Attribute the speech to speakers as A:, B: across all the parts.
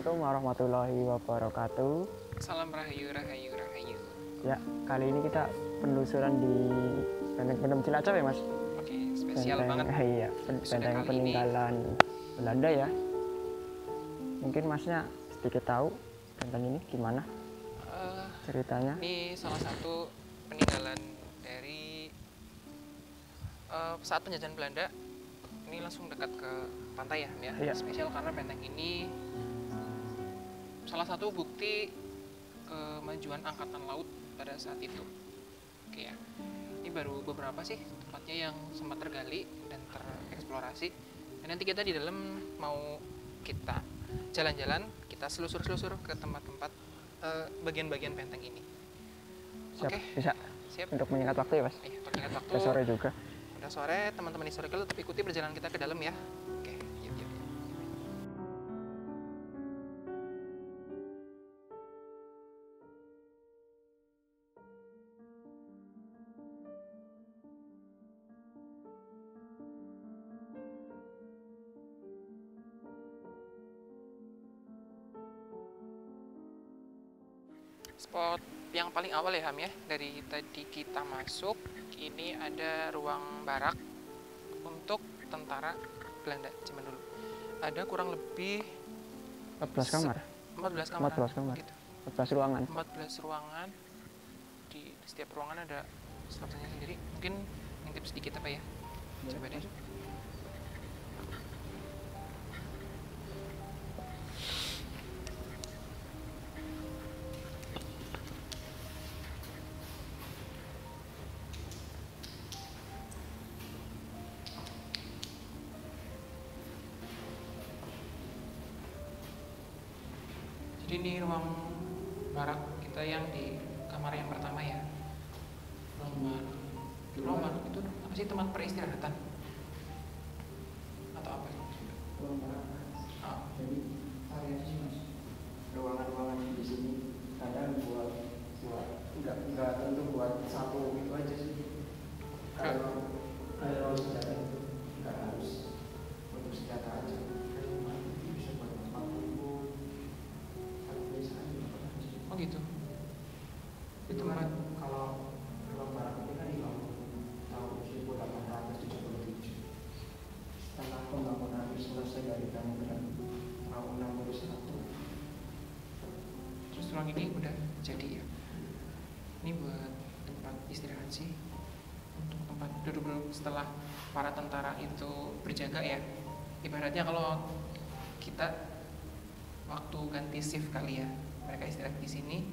A: Assalamualaikum warahmatullahi wabarakatuh.
B: Salam rahayu, rahayu, rahayu.
A: Ya, kali ini kita penelusuran di Benteng Cilacap ya, Mas?
B: Oke, spesial banget.
A: Iya, benteng
B: kali
A: peninggalan Belanda ya. Mungkin Masnya sedikit tahu benteng ini gimana ceritanya?
B: Ini salah satu peninggalan dari saat penjajahan Belanda. Ini langsung dekat ke pantai ya, ya.
A: Iya.
B: Spesial karena benteng ini salah satu bukti kemajuan angkatan laut pada saat itu. Oke ya. Ini baru beberapa sih tempatnya yang sempat tergali dan tereksplorasi. Dan nanti kita di dalam mau kita jalan-jalan, kita selusur-selusur ke tempat-tempat bagian-bagian benteng ini.
A: Siap,
B: Oke.
A: bisa.
B: Siap.
A: Untuk mengingat waktu ya, Mas?
B: Iya, untuk ingat waktu.
A: Udah sore juga.
B: Udah sore, teman-teman historical tetap ikuti perjalanan kita ke dalam ya. Oke, yuk, yuk. Spot yang paling awal ya Ham ya, dari tadi kita masuk, ini ada ruang barak untuk tentara Belanda zaman dulu. Ada kurang lebih
A: 14 kamar.
B: 14 kamar.
A: 14 kamar.
B: Gitu.
A: 14 ruangan.
B: 14 ruangan. Di setiap ruangan ada strukturnya sendiri. Mungkin ngintip sedikit apa ya? Coba deh. Jadi ini ruang barak kita yang di kamar yang pertama ya. Ruang barak itu apa sih, tempat peristirahatan? Atau apa?
A: Ruang barak.
B: Ah,
A: Jadi variasi sih, Mas. Ruangan-ruangan di sini kadang buat enggak tentu buat satu itu aja sih. Kalau senjata itu enggak harus untuk senjata aja. Bisa buat tempat tunggu.
B: oh gitu. Itu tempat
A: Kalau ruang barak ini kan dibangun tahun 1877. Setelah pembangunan selesai dari bangunan tahun 61.
B: terus ruang ini udah jadi ya. Ini buat tempat istirahat sih, untuk tempat duduk-duduk setelah para tentara itu berjaga ya. Ibaratnya kalau kita waktu ganti shift kali ya, mereka istirahat di sini,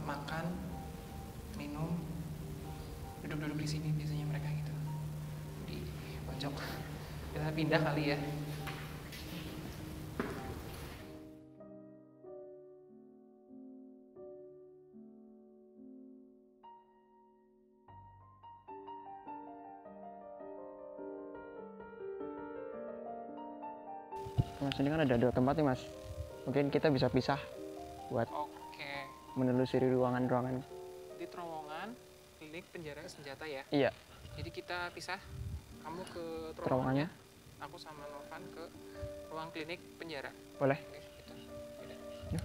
B: makan, minum, duduk-duduk di sini biasanya mereka gitu di pojok. Kita pindah kali ya.
A: Mas, ini kan ada 2 tempat nih, Mas. Mungkin kita bisa pisah buat
B: Oke,
A: menelusuri ruangan-ruangan.
B: di terowongan klinik penjara senjata ya.
A: Iya,
B: Jadi kita pisah, kamu ke
A: terowongannya.
B: terowongannya, aku sama Novan ke ruang klinik penjara.
A: Boleh.
B: Oke, gitu. Yaudah.
A: Yuk.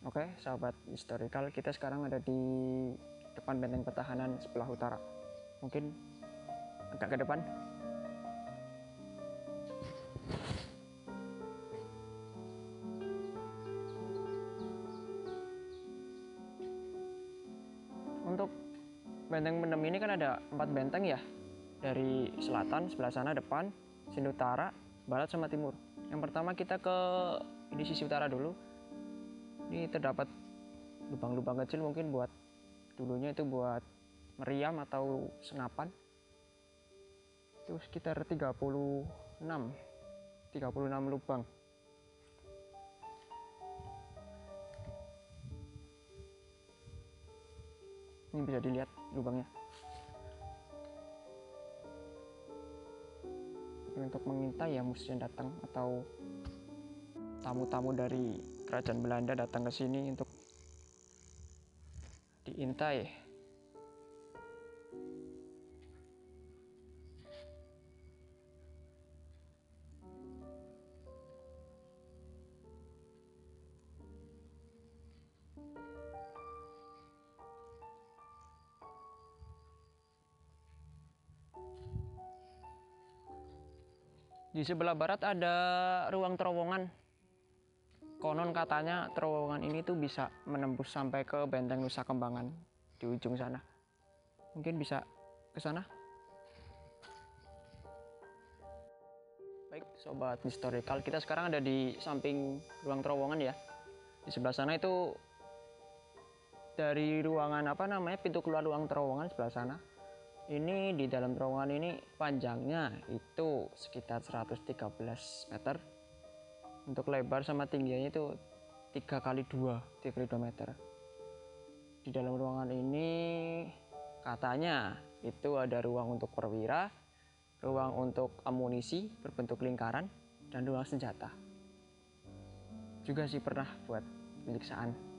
A: Oke, sahabat historical, kita sekarang ada di depan benteng pertahanan sebelah utara. Mungkin agak ke depan. Untuk benteng pendem ini kan ada 4 benteng ya. Dari selatan sebelah sana depan, sini utara, barat sama timur. Yang pertama kita ke ini sisi utara dulu. Ini terdapat lubang-lubang kecil, mungkin buat dulunya itu buat meriam atau senapan. Itu sekitar 36 lubang. Ini bisa dilihat lubangnya. Untuk mengintai ya musuh yang datang atau tamu-tamu dari kerajaan Belanda datang ke sini untuk diintai. Di sebelah barat ada ruang terowongan. Konon katanya terowongan ini tuh bisa menembus sampai ke Benteng Nusa Kambangan di ujung sana. Mungkin bisa ke sana. Baik, sobat historical, kita sekarang ada di samping ruang terowongan ya. Di sebelah sana itu dari ruangan pintu keluar ruang terowongan sebelah sana. Ini di dalam terowongan ini panjangnya itu sekitar 113 meter. Untuk lebar sama tingginya itu 3 kali 2 meter. Di dalam ruangan ini katanya itu ada ruang untuk perwira, ruang untuk amunisi berbentuk lingkaran, dan ruang senjata. Juga sih pernah buat pemeriksaan.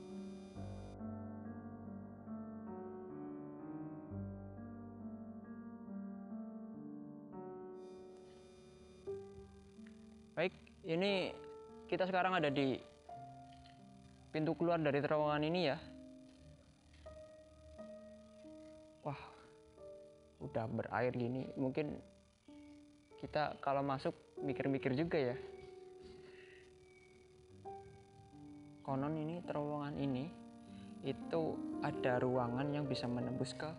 A: Baik, ini kita sekarang ada di pintu keluar dari terowongan ini ya. Wah, udah berair gini. Mungkin kita kalau masuk mikir-mikir juga ya. Konon ini terowongan ini itu ada ruangan yang bisa menembus ke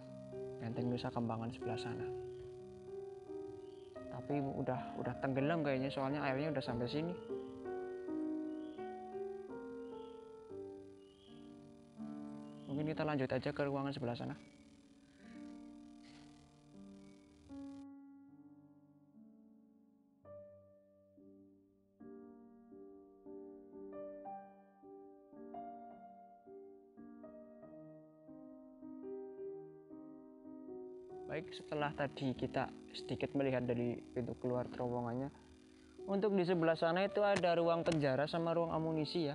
A: Benteng Nusa Kambangan sebelah sana. Tapi udah tenggelam kayaknya, soalnya airnya udah sampai sini. Mungkin kita lanjut aja ke ruangan sebelah sana. Baik, setelah tadi kita sedikit melihat dari pintu keluar terowongannya, untuk di sebelah sana itu ada ruang penjara sama ruang amunisi ya.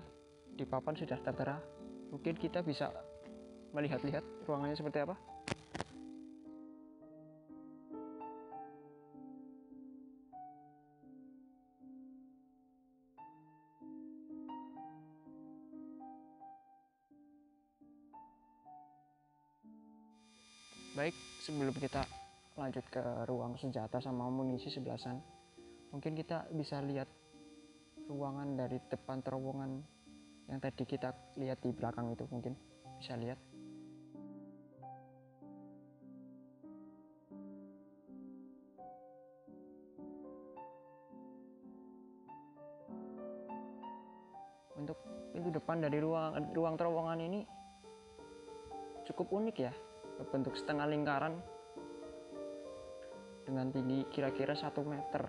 A: Di papan sudah tertera. Mungkin kita bisa melihat-lihat ruangannya seperti apa. Baik, sebelum kita lanjut ke ruang senjata sama amunisi sebelah sana, mungkin kita bisa lihat ruangan dari depan terowongan yang tadi kita lihat di belakang itu, mungkin bisa lihat. Untuk pintu depan dari ruang terowongan ini cukup unik ya, berbentuk setengah lingkaran dengan tinggi kira-kira 1 meter.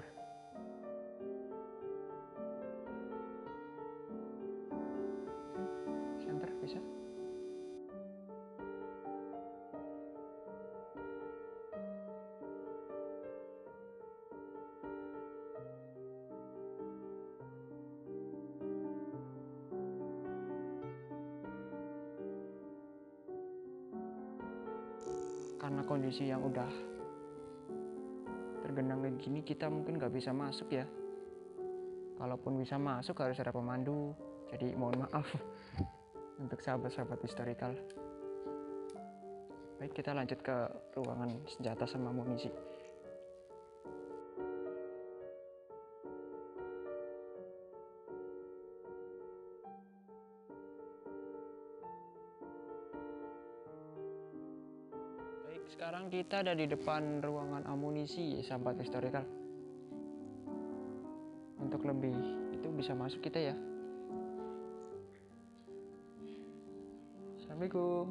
A: Center bisa. Karena kondisi yang udah tergenang kayak gini, kita mungkin nggak bisa masuk ya. Kalaupun bisa masuk harus ada pemandu, jadi mohon maaf untuk sahabat-sahabat historical. Baik, kita lanjut ke ruangan senjata sama amunisi. Baik, sekarang kita ada di depan ruangan amunisi, sahabat historical. Untuk lebih itu bisa masuk kita ya. Assalamualaikum.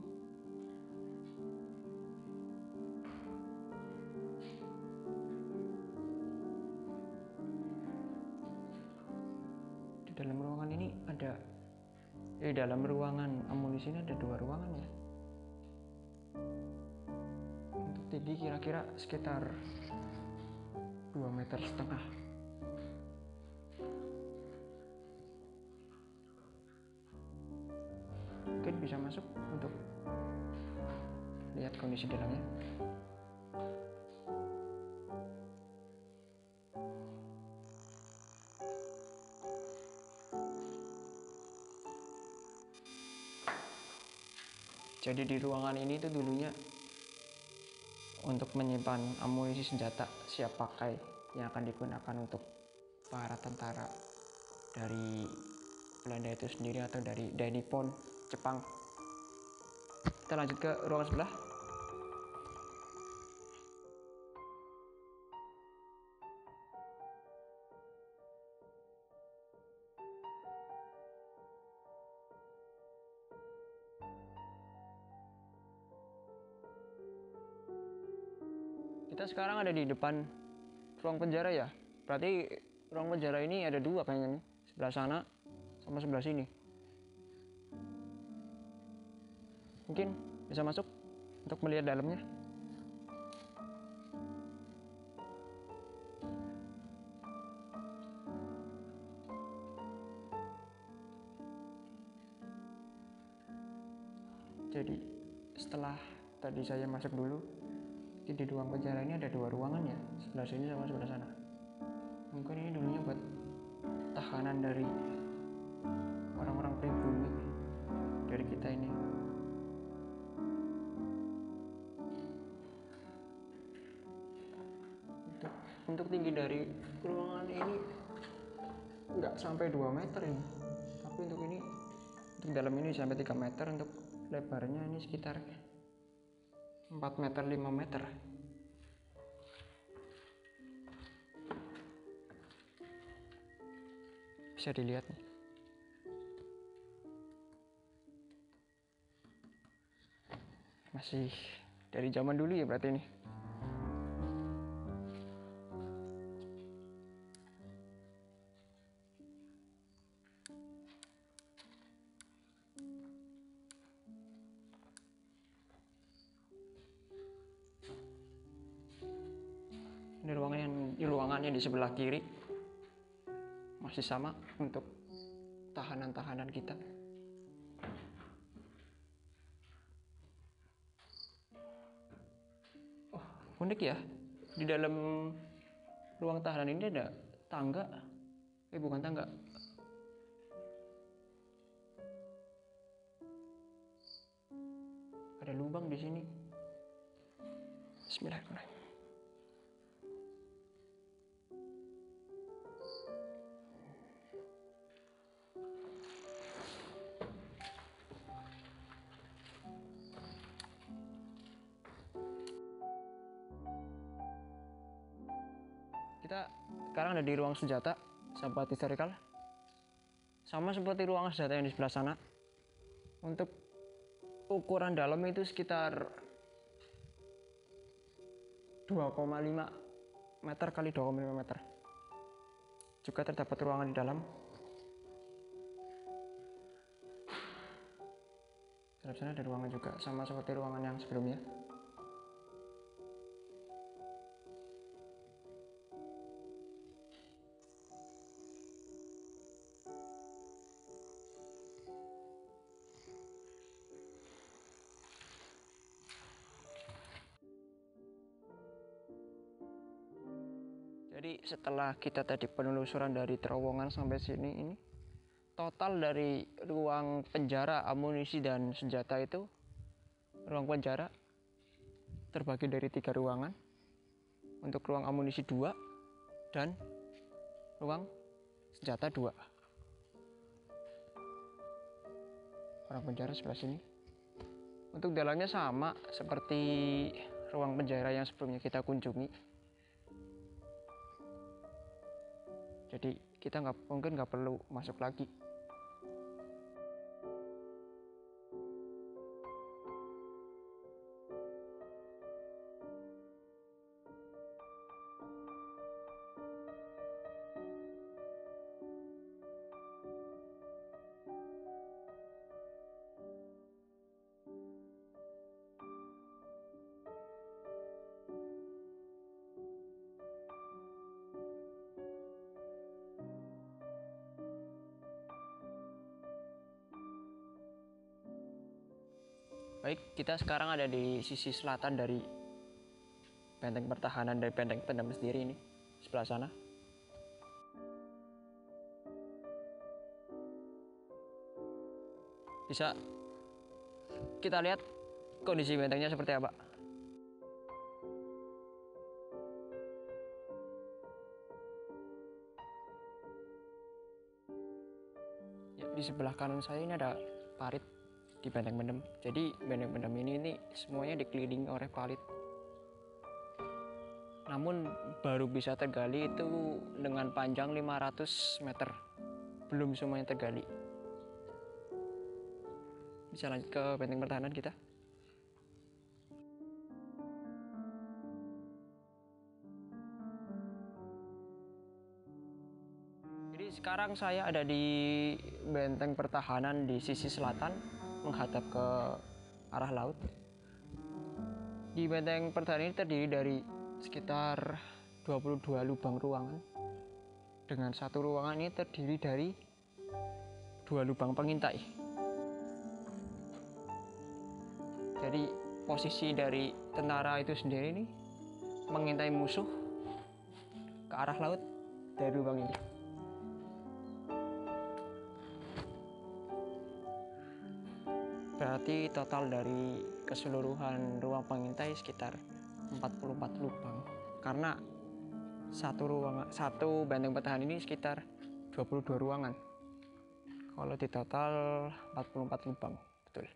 A: Di dalam ruangan ini di dalam ruangan amunisi ini ada 2 ruangan ya. Jadi kira-kira sekitar 2,5 meter. Mungkin bisa masuk untuk lihat kondisi dalamnya. Jadi di ruangan ini tuh dulunya untuk menyimpan amunisi senjata siap pakai yang akan digunakan untuk para tentara dari Belanda itu sendiri atau dari Nippon, Jepang. Kita lanjut ke ruangan sebelah. Kita sekarang ada di depan ruang penjara ya. Berarti ruang penjara ini ada dua kayaknya nih. Sebelah sana sama sebelah sini. Mungkin bisa masuk untuk melihat dalamnya. Jadi setelah tadi saya masuk dulu, di ruang penjara ini ada dua ruangan ya, sebelah sini sama sebelah sana. Mungkin ini dulunya buat tahanan dari orang-orang pribumi dari kita ini. Untuk tinggi dari ruangan ini nggak sampai 2 meter ini, tapi untuk dalam ini sampai 3 meter, untuk lebarnya ini sekitar 4 meter 5 meter. Bisa dilihat nih. Masih dari zaman dulu ya berarti ini. Ini ruangannya di sebelah kiri masih sama untuk tahanan-tahanan kita. Oh, unik ya. Di dalam ruang tahanan ini ada tangga. Bukan tangga. Ada lubang di sini. Bismillahirrahmanirrahim. Kita sekarang ada di ruang senjata, sahabat historical. Sama seperti ruang senjata yang di sebelah sana. Untuk ukuran dalam itu sekitar 2,5 meter kali 2,5 meter. Juga terdapat ruangan di dalam. Di sana ada ruangan juga, sama seperti ruangan yang sebelumnya. Jadi setelah kita tadi penelusuran dari terowongan sampai sini, ini total dari ruang penjara, amunisi dan senjata itu, ruang penjara terbagi dari 3 ruangan. Untuk ruang amunisi 2 dan ruang senjata 2. Ruang penjara sebelah sini. Untuk dalamnya sama seperti ruang penjara yang sebelumnya kita kunjungi. Jadi kita mungkin nggak perlu masuk lagi. Baik, kita sekarang ada di sisi selatan dari benteng pertahanan dari benteng pendem sendiri ini, sebelah sana. Bisa kita lihat kondisi bentengnya seperti apa. Ya, di sebelah kanan saya ini ada parit di benteng pendem. Jadi benteng pendem ini semuanya dikelilingi oleh parit. Namun baru bisa tergali itu dengan panjang 500 meter. Belum semuanya tergali. Bisa lanjut ke benteng pertahanan kita. Jadi sekarang saya ada di benteng pertahanan di sisi selatan menghadap ke arah laut. Di benteng pertahanan ini terdiri dari sekitar 22 lubang ruangan. Dengan satu ruangan ini terdiri dari 2 lubang pengintai. Jadi posisi dari tentara itu sendiri ini mengintai musuh ke arah laut dari lubang ini. Berarti total dari keseluruhan ruang pengintai sekitar 44 lubang. Karena satu benteng pertahanan ini sekitar 22 ruangan. Kalau di total 44 lubang, betul.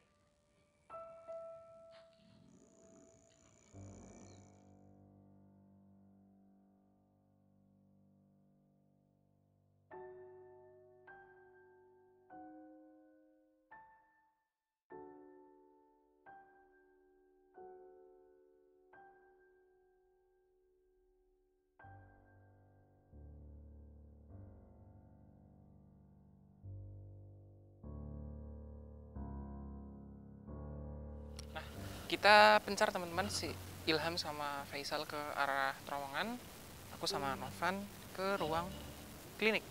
B: Kita pencar teman-teman, si Ilham sama Faisal ke arah terowongan, aku sama Novan ke ruang klinik.